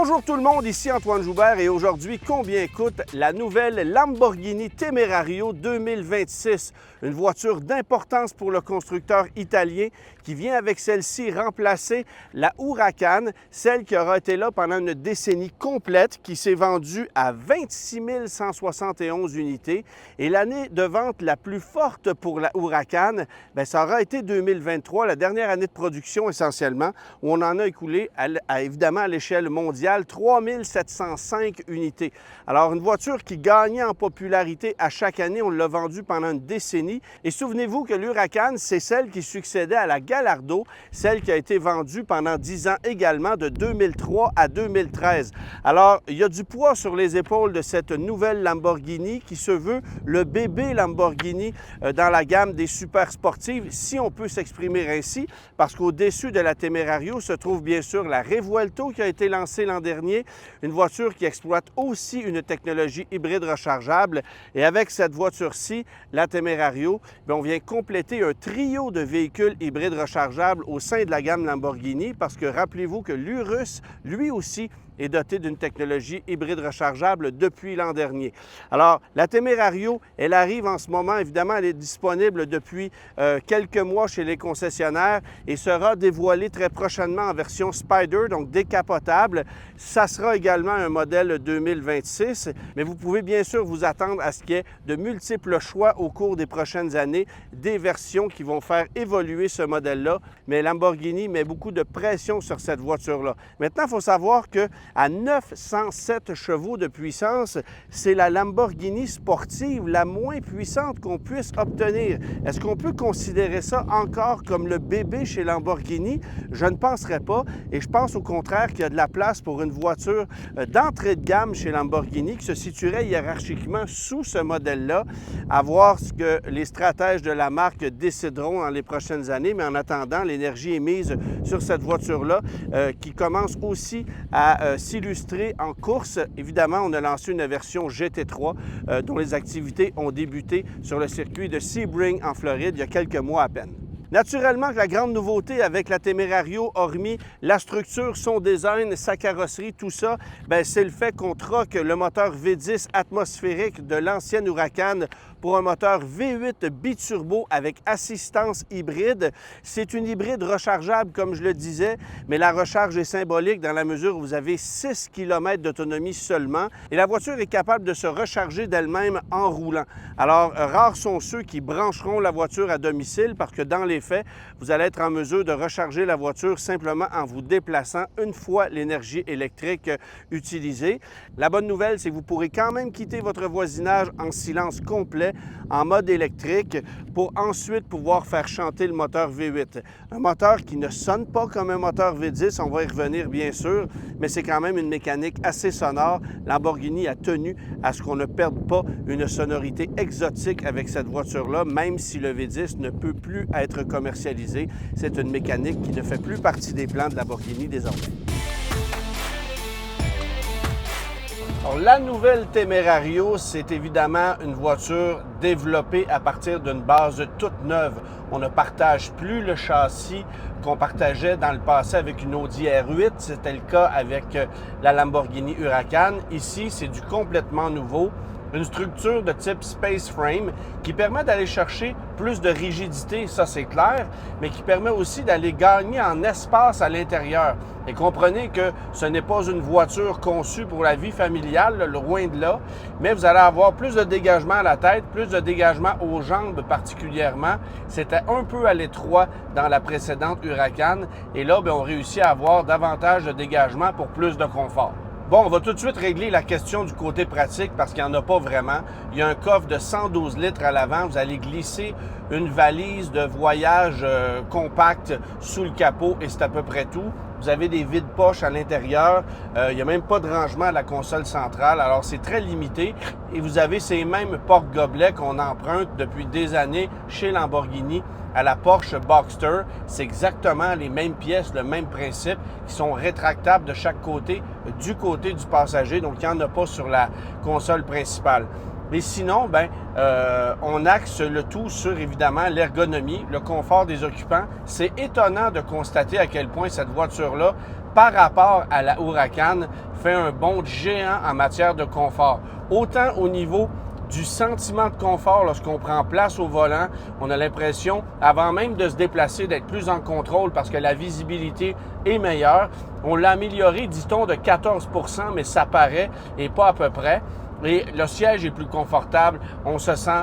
Bonjour tout le monde, ici Antoine Joubert et aujourd'hui, combien coûte la nouvelle Lamborghini Temerario 2026? Une voiture d'importance pour le constructeur italien qui vient avec celle-ci remplacer la Huracan, celle qui aura été là pendant une décennie complète, qui s'est vendue à 26 171 unités. Et l'année de vente la plus forte pour la Huracan, ça aura été 2023, la dernière année de production essentiellement, où on en a écoulé évidemment à l'échelle mondiale 3 705 unités. Alors une voiture qui gagnait en popularité à chaque année, on l'a vendue pendant une décennie. Et souvenez-vous que l'Huracan, c'est celle qui succédait à la Gallardo, celle qui a été vendue pendant 10 ans également, de 2003 à 2013. Alors, il y a du poids sur les épaules de cette nouvelle Lamborghini qui se veut le bébé Lamborghini dans la gamme des super sportives, si on peut s'exprimer ainsi, parce qu'au-dessus de la Temerario se trouve bien sûr la Revuelto qui a été lancée l'an dernier, une voiture qui exploite aussi une technologie hybride rechargeable. Et avec cette voiture-ci, la Temerario, on vient compléter un trio de véhicules hybrides rechargeables au sein de la gamme Lamborghini parce que rappelez-vous que l'Urus, lui aussi, est doté d'une technologie hybride rechargeable depuis l'an dernier. Alors, la Temerario, elle arrive en ce moment, évidemment, elle est disponible depuis quelques mois chez les concessionnaires et sera dévoilée très prochainement en version Spider, donc décapotable. Ça sera également un modèle 2026, mais vous pouvez bien sûr vous attendre à ce qu'il y ait de multiples choix au cours des prochaines années, des versions qui vont faire évoluer ce modèle-là, mais Lamborghini met beaucoup de pression sur cette voiture-là. Maintenant, il faut savoir que à 907 chevaux de puissance, c'est la Lamborghini sportive la moins puissante qu'on puisse obtenir. Est-ce qu'on peut considérer ça encore comme le bébé chez Lamborghini? Je ne penserais pas et je pense au contraire qu'il y a de la place pour une voiture d'entrée de gamme chez Lamborghini qui se situerait hiérarchiquement sous ce modèle-là, à voir ce que les stratèges de la marque décideront dans les prochaines années, mais en attendant, l'énergie est mise sur cette voiture-là qui commence aussi à s'illustrer en course. Évidemment, on a lancé une version GT3 dont les activités ont débuté sur le circuit de Sebring en Floride il y a quelques mois à peine. Naturellement, la grande nouveauté avec la Temerario, hormis la structure, son design, sa carrosserie, tout ça, c'est le fait qu'on troque le moteur V10 atmosphérique de l'ancienne Huracan pour un moteur V8 biturbo avec assistance hybride. C'est une hybride rechargeable, comme je le disais, mais la recharge est symbolique dans la mesure où vous avez 6 km d'autonomie seulement et la voiture est capable de se recharger d'elle-même en roulant. Alors, rares sont ceux qui brancheront la voiture à domicile parce que dans les faits, vous allez être en mesure de recharger la voiture simplement en vous déplaçant une fois l'énergie électrique utilisée. La bonne nouvelle, c'est que vous pourrez quand même quitter votre voisinage en silence complet, en mode électrique, pour ensuite pouvoir faire chanter le moteur V8. Un moteur qui ne sonne pas comme un moteur V10, on va y revenir bien sûr, mais c'est quand même une mécanique assez sonore. Lamborghini a tenu à ce qu'on ne perde pas une sonorité exotique avec cette voiture-là, même si le V10 ne peut plus être commercialisé. C'est une mécanique qui ne fait plus partie des plans de Lamborghini désormais. Alors, la nouvelle Temerario, c'est évidemment une voiture développée à partir d'une base toute neuve. On ne partage plus le châssis qu'on partageait dans le passé avec une Audi R8. C'était le cas avec la Lamborghini Huracan. Ici, c'est du complètement nouveau. Une structure de type Space Frame qui permet d'aller chercher plus de rigidité, ça c'est clair, mais qui permet aussi d'aller gagner en espace à l'intérieur. Et comprenez que ce n'est pas une voiture conçue pour la vie familiale, loin de là, mais vous allez avoir plus de dégagement à la tête, plus de dégagement aux jambes particulièrement. C'était un peu à l'étroit dans la précédente Huracan et là, on réussit à avoir davantage de dégagement pour plus de confort. Bon, on va tout de suite régler la question du côté pratique parce qu'il n'y en a pas vraiment. Il y a un coffre de 112 litres à l'avant. Vous allez glisser une valise de voyage compacte sous le capot et c'est à peu près tout. Vous avez des vides-poches à l'intérieur. Il n'y a même pas de rangement à la console centrale. Alors, c'est très limité. Et vous avez ces mêmes porte-gobelets qu'on emprunte depuis des années chez Lamborghini à la Porsche Boxster. C'est exactement les mêmes pièces, le même principe, qui sont rétractables de chaque côté, du côté du passager. Donc, il n'y en a pas sur la console principale. Mais sinon, on axe le tout sur, évidemment, l'ergonomie, le confort des occupants. C'est étonnant de constater à quel point cette voiture-là, par rapport à la Huracan, fait un bond géant en matière de confort. Autant au niveau du sentiment de confort lorsqu'on prend place au volant, on a l'impression, avant même de se déplacer, d'être plus en contrôle parce que la visibilité est meilleure. On l'a amélioré, dit-on, de 14 %, mais ça paraît et pas à peu près. Et le siège est plus confortable, on se sent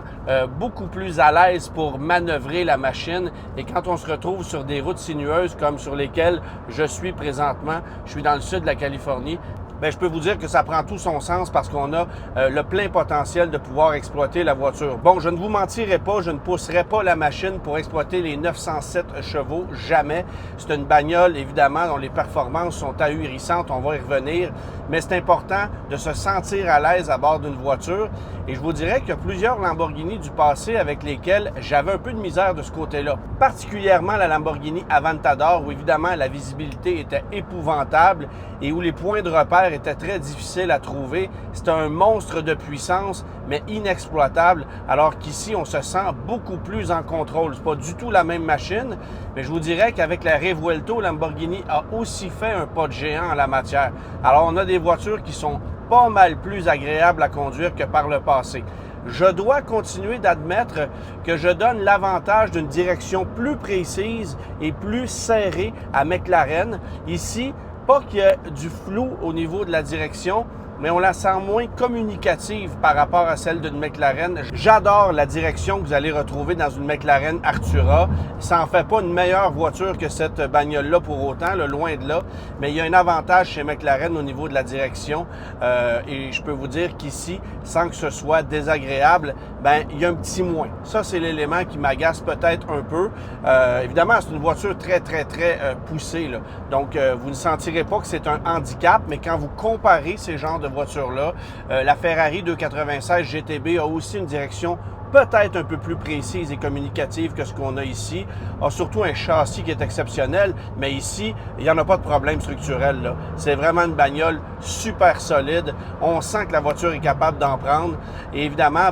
beaucoup plus à l'aise pour manœuvrer la machine. Et quand on se retrouve sur des routes sinueuses comme sur lesquelles je suis présentement, je suis dans le sud de la Californie, bien, je peux vous dire que ça prend tout son sens parce qu'on a le plein potentiel de pouvoir exploiter la voiture. Bon, je ne vous mentirai pas, je ne pousserai pas la machine pour exploiter les 907 chevaux, jamais. C'est une bagnole, évidemment, dont les performances sont ahurissantes, on va y revenir, mais c'est important de se sentir à l'aise à bord d'une voiture. Et je vous dirais qu'il y a plusieurs Lamborghini du passé avec lesquels j'avais un peu de misère de ce côté-là. Particulièrement la Lamborghini Aventador, où évidemment la visibilité était épouvantable et où les points de repère était très difficile à trouver. C'était un monstre de puissance, mais inexploitable, alors qu'ici, on se sent beaucoup plus en contrôle. C'est pas du tout la même machine, mais je vous dirais qu'avec la Revuelto, Lamborghini a aussi fait un pas de géant en la matière. Alors, on a des voitures qui sont pas mal plus agréables à conduire que par le passé. Je dois continuer d'admettre que je donne l'avantage d'une direction plus précise et plus serrée à McLaren. Ici, pas qu'il y a du flou au niveau de la direction, mais on la sent moins communicative par rapport à celle d'une McLaren. J'adore la direction que vous allez retrouver dans une McLaren Artura. Ça n'en fait pas une meilleure voiture que cette bagnole-là pour autant, là, loin de là. Mais il y a un avantage chez McLaren au niveau de la direction. Et je peux vous dire qu'ici, sans que ce soit désagréable, ben il y a un petit moins. Ça, c'est l'élément qui m'agace peut-être un peu. Évidemment, c'est une voiture très poussée, là. Donc, vous ne sentirez pas que c'est un handicap, mais quand vous comparez ces genres de voiture-là. La Ferrari 296 GTB a aussi une direction peut-être un peu plus précise et communicative que ce qu'on a ici. A surtout un châssis qui est exceptionnel, mais ici, il n'y en a pas de problème structurel, là. C'est vraiment une bagnole super solide. On sent que la voiture est capable d'en prendre. Et évidemment,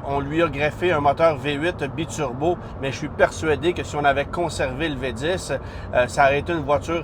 on lui a greffé un moteur V8 biturbo, mais je suis persuadé que si on avait conservé le V10, ça aurait été une voiture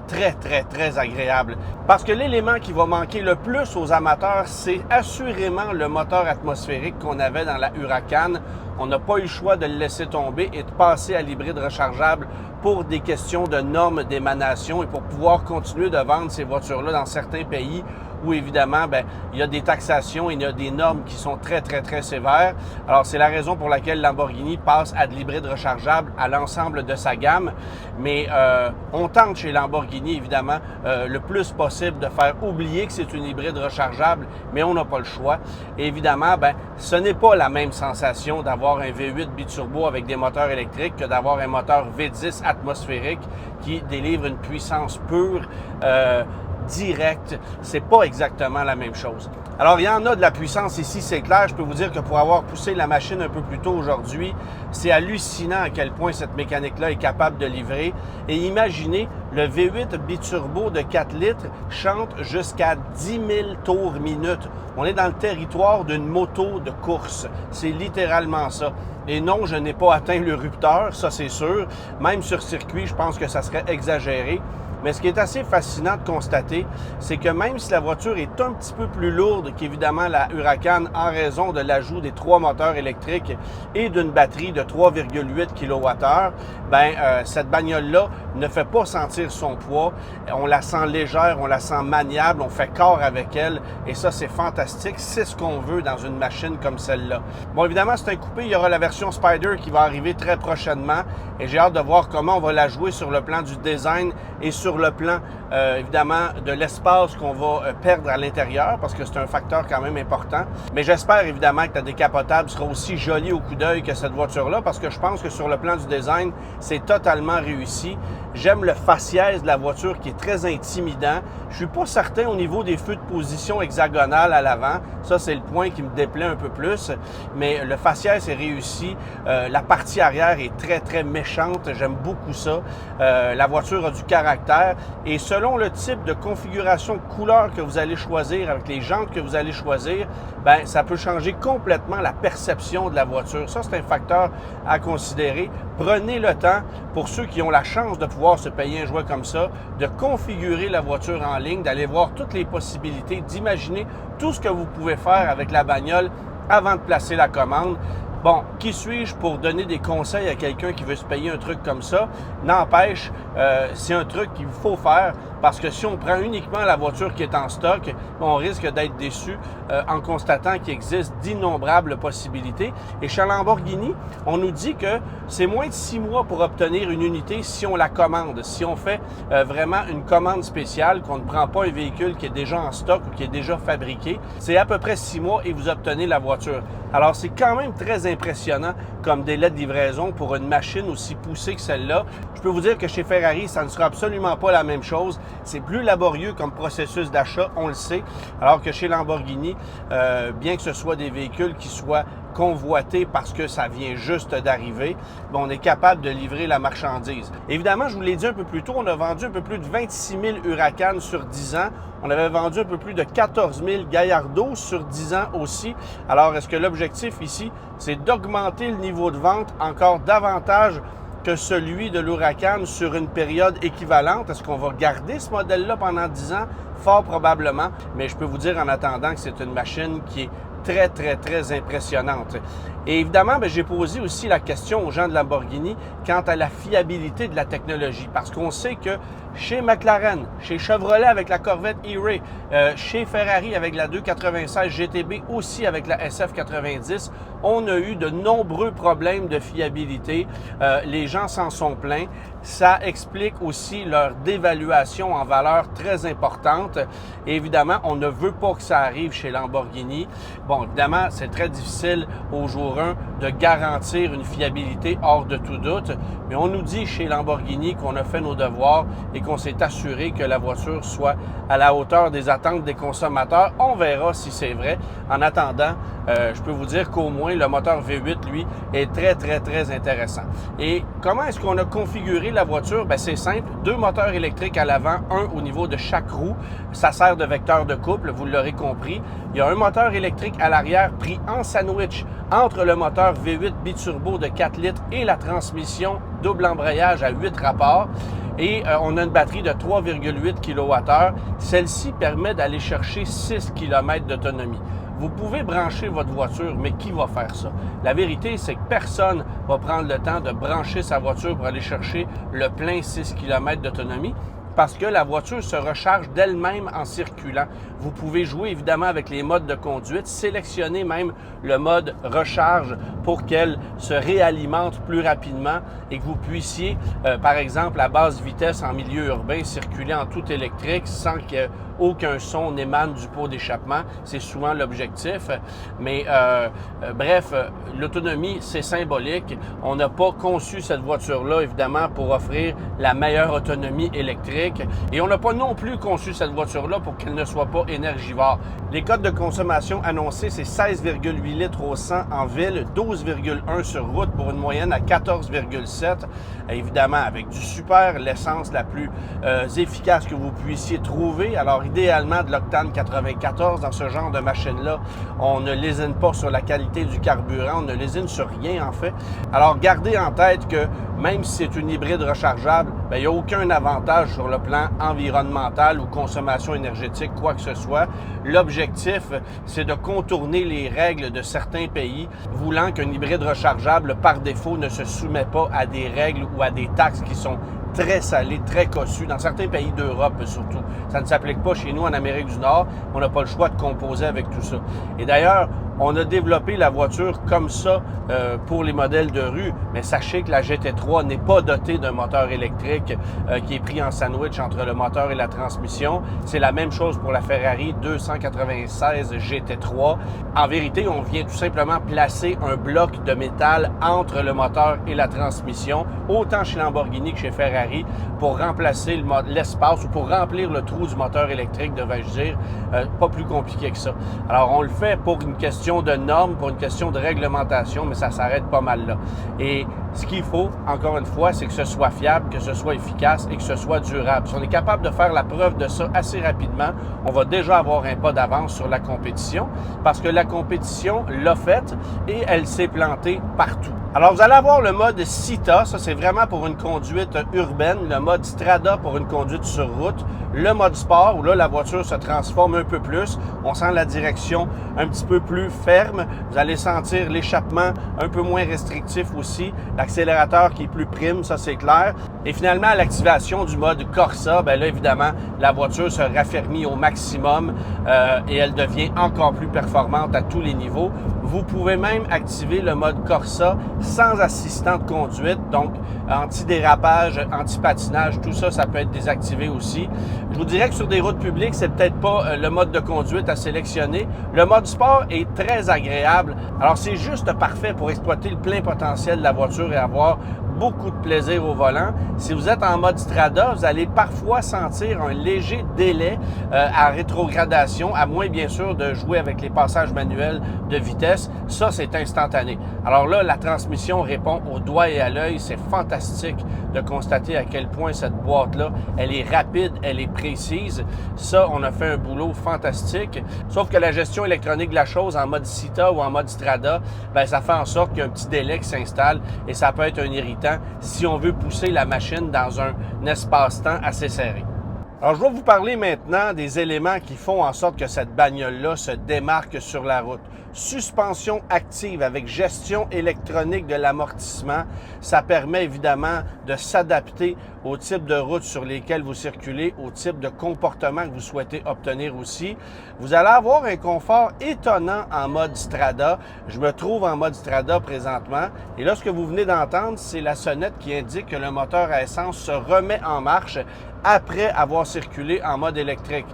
très agréable. Parce que l'élément qui va manquer le plus aux amateurs, c'est assurément le moteur atmosphérique qu'on avait dans la Huracan. On n'a pas eu le choix de le laisser tomber et de passer à l'hybride rechargeable pour des questions de normes d'émanation et pour pouvoir continuer de vendre ces voitures-là dans certains pays où, évidemment, il y a des taxations et il y a des normes qui sont très sévères. Alors, c'est la raison pour laquelle Lamborghini passe à de l'hybride rechargeable à l'ensemble de sa gamme. Mais on tente chez Lamborghini, évidemment, le plus possible de faire oublier que c'est une hybride rechargeable, mais on n'a pas le choix. Et évidemment, ce n'est pas la même sensation d'avoir un V8 biturbo avec des moteurs électriques que d'avoir un moteur V10 atmosphérique qui délivre une puissance pure, direct, c'est pas exactement la même chose. Alors, il y en a de la puissance ici, c'est clair. Je peux vous dire que pour avoir poussé la machine un peu plus tôt aujourd'hui, c'est hallucinant à quel point cette mécanique-là est capable de livrer. Et imaginez, le V8 biturbo de 4 litres chante jusqu'à 10 000 tours minute. On est dans le territoire d'une moto de course. C'est littéralement ça. Et non, je n'ai pas atteint le rupteur, ça c'est sûr. Même sur circuit, je pense que ça serait exagéré. Mais ce qui est assez fascinant de constater, c'est que même si la voiture est un petit peu plus lourde qu'évidemment la Huracan en raison de l'ajout des 3 moteurs électriques et d'une batterie de 3,8 kWh, cette bagnole-là ne fait pas sentir son poids. On la sent légère, on la sent maniable, on fait corps avec elle et ça, c'est fantastique. C'est ce qu'on veut dans une machine comme celle-là. Bon, évidemment, c'est un coupé. Il y aura la version Spider qui va arriver très prochainement et j'ai hâte de voir comment on va la jouer sur le plan du design et sur le plan, évidemment, de l'espace qu'on va perdre à l'intérieur, parce que c'est un facteur quand même important. Mais j'espère, évidemment, que la décapotable sera aussi jolie au coup d'œil que cette voiture-là, parce que je pense que sur le plan du design, c'est totalement réussi. J'aime le faciès de la voiture qui est très intimidant. Je suis pas certain au niveau des feux de position hexagonales à l'avant. Ça, c'est le point qui me déplaît un peu plus. Mais le faciès est réussi. La partie arrière est très méchante. J'aime beaucoup ça. La voiture a du caractère. Et selon selon le type de configuration de couleur que vous allez choisir, avec les jantes que vous allez choisir, bien, ça peut changer complètement la perception de la voiture. Ça, c'est un facteur à considérer. Prenez le temps, pour ceux qui ont la chance de pouvoir se payer un jouet comme ça, de configurer la voiture en ligne, d'aller voir toutes les possibilités, d'imaginer tout ce que vous pouvez faire avec la bagnole avant de placer la commande. Bon, qui suis-je pour donner des conseils à quelqu'un qui veut se payer un truc comme ça? N'empêche, c'est un truc qu'il faut faire parce que si on prend uniquement la voiture qui est en stock, on risque d'être déçu en constatant qu'il existe d'innombrables possibilités. Et chez Lamborghini, on nous dit que c'est moins de 6 mois pour obtenir une unité si on la commande, si on fait vraiment une commande spéciale, qu'on ne prend pas un véhicule qui est déjà en stock ou qui est déjà fabriqué. C'est à peu près 6 mois et vous obtenez la voiture. Alors, c'est quand même très impressionnant comme délai de livraison pour une machine aussi poussée que celle-là. Je peux vous dire que chez Ferrari, ça ne sera absolument pas la même chose. C'est plus laborieux comme processus d'achat, on le sait, alors que chez Lamborghini, bien que ce soit des véhicules qui soient convoités parce que ça vient juste d'arriver, on est capable de livrer la marchandise. Évidemment, je vous l'ai dit un peu plus tôt, on a vendu un peu plus de 26 000 Huracan sur 10 ans. On avait vendu un peu plus de 14 000 Gallardo sur 10 ans aussi. Alors, est-ce que l'objectif ici, c'est d'augmenter le niveau de vente encore davantage que celui de l'Huracan sur une période équivalente? Est-ce qu'on va garder ce modèle-là pendant 10 ans? Fort probablement, mais je peux vous dire en attendant que c'est une machine qui est très, très, très impressionnante. Et évidemment, j'ai posé aussi la question aux gens de Lamborghini quant à la fiabilité de la technologie, parce qu'on sait que chez McLaren, chez Chevrolet avec la Corvette E-Ray, chez Ferrari avec la 296 GTB, aussi avec la SF90, on a eu de nombreux problèmes de fiabilité. Les gens s'en sont plaints. Ça explique aussi leur dévaluation en valeur très importante. Et évidemment, on ne veut pas que ça arrive chez Lamborghini. Bon, évidemment, c'est très difficile au jour 1 de garantir une fiabilité hors de tout doute, mais on nous dit chez Lamborghini qu'on a fait nos devoirs et qu'on s'est assuré que la voiture soit à la hauteur des attentes des consommateurs. On verra si c'est vrai. En attendant, je peux vous dire qu'au moins le moteur V8, lui, est très, très, très intéressant. Et comment est-ce qu'on a configuré la voiture? Bien, c'est simple. 2 moteurs électriques à l'avant, un au niveau de chaque roue. Ça sert de vecteur de couple, vous l'aurez compris. Il y a un moteur électrique à l'arrière pris en sandwich entre le moteur V8 biturbo de 4 litres et la transmission double embrayage à 8 rapports. Et on a une batterie de 3,8 kWh. Celle-ci permet d'aller chercher 6 km d'autonomie. Vous pouvez brancher votre voiture, mais qui va faire ça? La vérité, c'est que personne va prendre le temps de brancher sa voiture pour aller chercher le plein 6 km d'autonomie, parce que la voiture se recharge d'elle-même en circulant. Vous pouvez jouer évidemment avec les modes de conduite, sélectionner même le mode recharge pour qu'elle se réalimente plus rapidement et que vous puissiez, par exemple, à basse vitesse en milieu urbain, circuler en tout électrique sans qu'aucun son n'émane du pot d'échappement. C'est souvent l'objectif. Mais bref, l'autonomie, c'est symbolique. On n'a pas conçu cette voiture-là, évidemment, pour offrir la meilleure autonomie électrique. Et on n'a pas non plus conçu cette voiture-là pour qu'elle ne soit pas énergivore. Les codes de consommation annoncés, c'est 16,8 litres au 100 en ville, 12,1 sur route pour une moyenne à 14,7. Évidemment, avec du super, l'essence la plus efficace que vous puissiez trouver. Alors, idéalement, de l'octane 94 dans ce genre de machine-là. On ne lésine pas sur la qualité du carburant, on ne lésine sur rien, en fait. Alors, gardez en tête que même si c'est une hybride rechargeable, bien, il n'y a aucun avantage sur le plan environnemental ou consommation énergétique, quoi que ce soit. L'objectif, c'est de contourner les règles de certains pays, voulant qu'un hybride rechargeable, par défaut, ne se soumet pas à des règles ou à des taxes qui sont très salées, très cossues, dans certains pays d'Europe surtout. Ça ne s'applique pas chez nous en Amérique du Nord. On n'a pas le choix de composer avec tout ça. Et d'ailleurs, on a développé la voiture comme ça pour les modèles de rue, mais sachez que la GT3 n'est pas dotée d'un moteur électrique qui est pris en sandwich entre le moteur et la transmission. C'est la même chose pour la Ferrari 296 GT3. En vérité, on vient tout simplement placer un bloc de métal entre le moteur et la transmission, autant chez Lamborghini que chez Ferrari, pour remplacer l'espace ou pour remplir le trou du moteur électrique, devais-je dire. Pas plus compliqué que ça. Alors, on le fait pour une question question de normes, pour une question de réglementation, mais ça s'arrête pas mal là. Et ce qu'il faut, encore une fois, c'est que ce soit fiable, que ce soit efficace et que ce soit durable. Si on est capable de faire la preuve de ça assez rapidement, on va déjà avoir un pas d'avance sur la compétition parce que la compétition l'a faite et elle s'est plantée partout. Alors, vous allez avoir le mode CITA, ça c'est vraiment pour une conduite urbaine, le mode Strada pour une conduite sur route, le mode Sport où là, la voiture se transforme un peu plus, on sent la direction un petit peu plus ferme, vous allez sentir l'échappement un peu moins restrictif aussi, l'accélérateur qui est plus prime, ça c'est clair. Et finalement, à l'activation du mode Corsa, bien là, évidemment, la voiture se raffermit au maximum et elle devient encore plus performante à tous les niveaux. Vous pouvez même activer le mode Corsa sans assistant de conduite, donc anti-dérapage, anti-patinage, tout ça, ça peut être désactivé aussi. Je vous dirais que sur des routes publiques, c'est peut-être pas le mode de conduite à sélectionner. Le mode sport est très agréable. Alors, c'est juste parfait pour exploiter le plein potentiel de la voiture et avoir beaucoup de plaisir au volant. Si vous êtes en mode Strada, vous allez parfois sentir un léger délai à rétrogradation, à moins bien sûr de jouer avec les passages manuels de vitesse. Ça, c'est instantané. Alors là, la transmission répond au doigt et à l'œil. C'est fantastique de constater à quel point cette boîte-là, elle est rapide, elle est précise. Ça, on a fait un boulot fantastique. Sauf que la gestion électronique de la chose en mode CITA ou en mode Strada, bien, ça fait en sorte qu'il y a un petit délai qui s'installe et ça peut être un irritant si on veut pousser la machine dans un espace-temps assez serré. Alors, je vais vous parler maintenant des éléments qui font en sorte que cette bagnole-là se démarque sur la route. Suspension active avec gestion électronique de l'amortissement, ça permet évidemment de s'adapter au type de route sur lesquelles vous circulez, au type de comportement que vous souhaitez obtenir aussi. Vous allez avoir un confort étonnant en mode Strada. Je me trouve en mode Strada présentement. Et là, ce que vous venez d'entendre, c'est la sonnette qui indique que le moteur à essence se remet en marche après avoir circulé en mode électrique.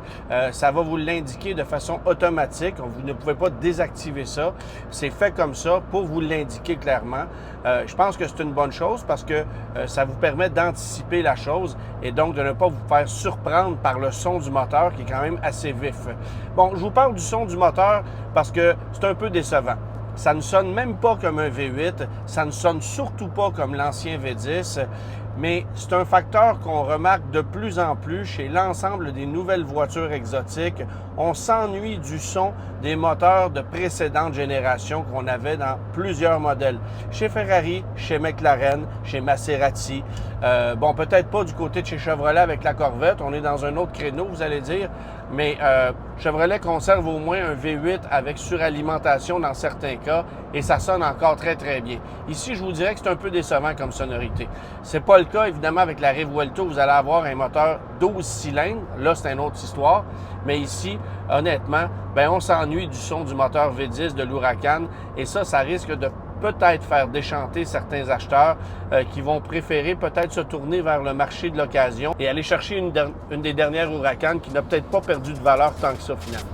Ça va vous l'indiquer de façon automatique. Vous ne pouvez pas désactiver ça. C'est fait comme ça pour vous l'indiquer clairement. Je pense que c'est une bonne chose parce que ça vous permet d'anticiper la chose et donc de ne pas vous faire surprendre par le son du moteur qui est quand même assez vif. Bon, je vous parle du son du moteur parce que c'est un peu décevant. Ça ne sonne même pas comme un V8, ça ne sonne surtout pas comme l'ancien V10, mais c'est un facteur qu'on remarque de plus en plus chez l'ensemble des nouvelles voitures exotiques. On s'ennuie du son des moteurs de précédente génération qu'on avait dans plusieurs modèles. Chez Ferrari, chez McLaren, chez Maserati. Bon, peut-être pas du côté de chez Chevrolet avec la Corvette, on est dans un autre créneau, vous allez dire, mais Chevrolet conserve au moins un V8 avec suralimentation dans certains cas et ça sonne encore très, très bien. Ici, je vous dirais que c'est un peu décevant comme sonorité. C'est pas le cas, évidemment, avec la Revuelto, vous allez avoir un moteur 12 cylindres. Là, c'est une autre histoire. Mais ici, honnêtement, bien, on s'ennuie du son du moteur V10 de l'Huracan et ça risque de peut-être faire déchanter certains acheteurs qui vont préférer peut-être se tourner vers le marché de l'occasion et aller chercher une des dernières Huracan qui n'a peut-être pas perdu de valeur tant que ça finalement.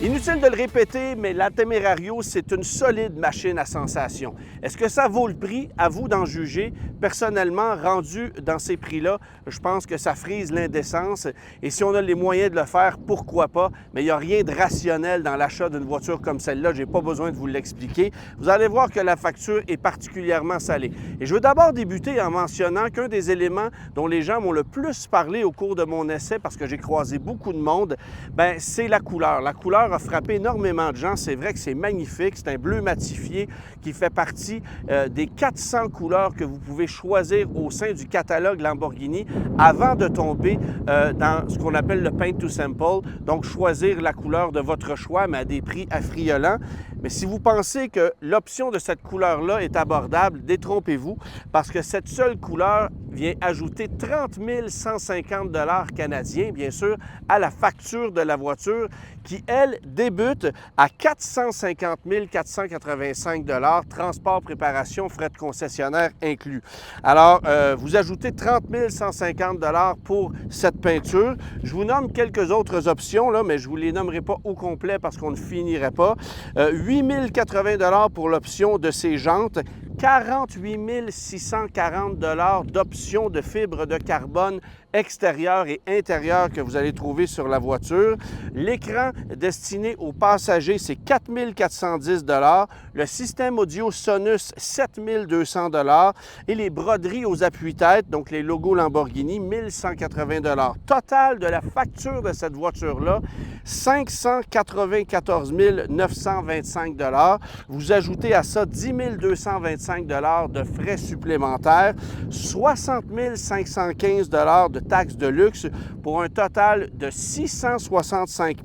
Inutile de le répéter, mais la Temerario, c'est une solide machine à sensation. Est-ce que ça vaut le prix? À vous d'en juger. Personnellement, rendu dans ces prix-là, je pense que ça frise l'indécence. Et si on a les moyens de le faire, pourquoi pas? Mais il n'y a rien de rationnel dans l'achat d'une voiture comme celle-là. Je n'ai pas besoin de vous l'expliquer. Vous allez voir que la facture est particulièrement salée. Et je veux d'abord débuter en mentionnant qu'un des éléments dont les gens m'ont le plus parlé au cours de mon essai, parce que j'ai croisé beaucoup de monde, bien, c'est la couleur. La couleur a frappé énormément de gens. C'est vrai que c'est magnifique. C'est un bleu matifié qui fait partie des 400 couleurs que vous pouvez choisir au sein du catalogue Lamborghini avant de tomber dans ce qu'on appelle le Paint to Sample. Donc, choisir la couleur de votre choix, mais à des prix affriolants. Mais si vous pensez que l'option de cette couleur-là est abordable, détrompez-vous parce que cette seule couleur vient ajouter 30 150 $ canadiens, bien sûr, à la facture de la voiture qui, elle, débute à 450 485 $, transport, préparation, frais de concessionnaire inclus. Alors, vous ajoutez 30 150 $ pour cette peinture. Je vous nomme quelques autres options, là, mais je ne vous les nommerai pas au complet parce qu'on ne finirait pas. 8 080 $ pour l'option de ces jantes. 48 640 $ d'options de fibre de carbone extérieure et intérieure que vous allez trouver sur la voiture. L'écran destiné aux passagers, c'est 4 410 $. Le système audio Sonus, 7 200 $ et les broderies aux appuis-têtes, donc les logos Lamborghini, 1 180 $. Total de la facture de cette voiture-là, 594 925 $. Vous ajoutez à ça 10 225 $ de frais supplémentaires, 60 515 $ de taxes de luxe pour un total de 665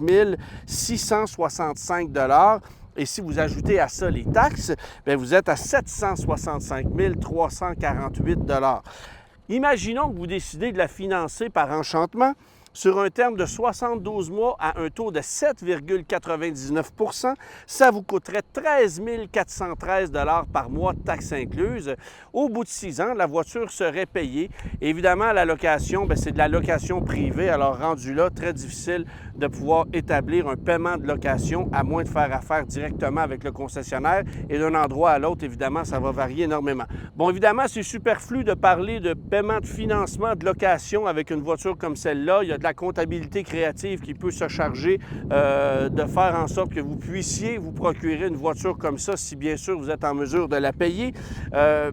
665 $. Et si vous ajoutez à ça les taxes, bien, vous êtes à 765 348 $. Imaginons que vous décidez de la financer par enchantement sur un terme de 72 mois à un taux de 7,99 %, ça vous coûterait 13 413 $ par mois, taxes incluses. Au bout de 6 ans, la voiture serait payée. Évidemment, la location, c'est de la location privée, alors rendu là, très difficile de pouvoir établir un paiement de location à moins de faire affaire directement avec le concessionnaire. Et d'un endroit à l'autre, évidemment, ça va varier énormément. Bon, évidemment, c'est superflu de parler de paiement de financement de location avec une voiture comme celle-là. Il y a de la comptabilité créative qui peut se charger de faire en sorte que vous puissiez vous procurer une voiture comme ça, si bien sûr vous êtes en mesure de la payer.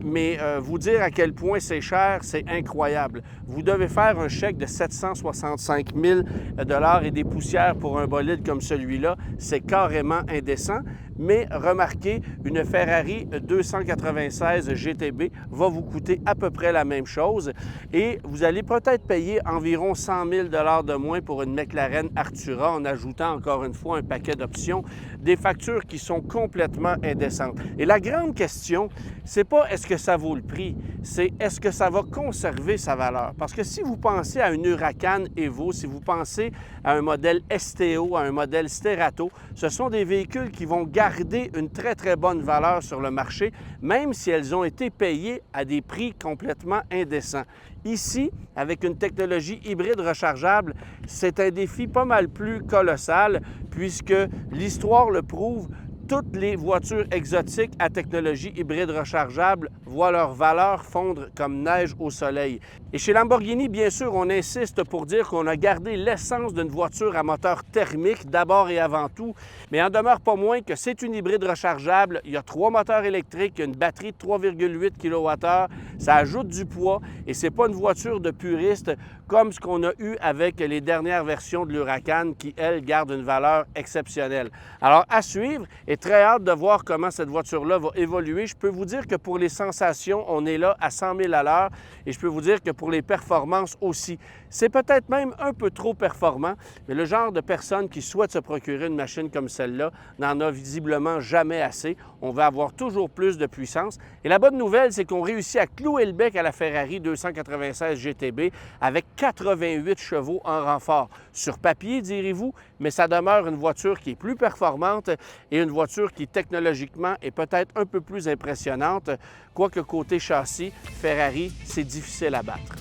Mais vous dire à quel point c'est cher, c'est incroyable. Vous devez faire un chèque de 765 000 $ et des poussières pour un bolide comme celui-là. C'est carrément indécent. Mais remarquez, une Ferrari 296 GTB va vous coûter à peu près la même chose et vous allez peut-être payer environ 100 000 $ de moins pour une McLaren Artura en ajoutant encore une fois un paquet d'options, des factures qui sont complètement indécentes. Et la grande question, c'est pas est-ce que ça vaut le prix, c'est est-ce que ça va conserver sa valeur. Parce que si vous pensez à une Huracan Evo, si vous pensez à un modèle STO, à un modèle Sterato, ce sont des véhicules qui vont garder une très, très bonne valeur sur le marché, même si elles ont été payées à des prix complètement indécents. Ici, avec une technologie hybride rechargeable, c'est un défi pas mal plus colossal puisque l'histoire le prouve. Toutes les voitures exotiques à technologie hybride rechargeable voient leur valeur fondre comme neige au soleil. Et chez Lamborghini, bien sûr, on insiste pour dire qu'on a gardé l'essence d'une voiture à moteur thermique d'abord et avant tout, mais en demeure pas moins que c'est une hybride rechargeable. Il y a 3 moteurs électriques, une batterie de 3,8 kWh, ça ajoute du poids et c'est pas une voiture de puriste comme ce qu'on a eu avec les dernières versions de l'Huracan qui, elles, gardent une valeur exceptionnelle. Alors, à suivre et très hâte de voir comment cette voiture-là va évoluer. Je peux vous dire que pour les sensations, on est là à 100 000 à l'heure et je peux vous dire que pour les performances aussi. C'est peut-être même un peu trop performant, mais le genre de personne qui souhaite se procurer une machine comme celle-là n'en a visiblement jamais assez. On va avoir toujours plus de puissance. Et la bonne nouvelle, c'est qu'on réussit à clouer le bec à la Ferrari 296 GTB avec 88 chevaux en renfort. Sur papier, direz-vous, mais ça demeure une voiture qui est plus performante et une voiture qui, technologiquement, est peut-être un peu plus impressionnante. Quoique côté châssis, Ferrari, c'est difficile à battre.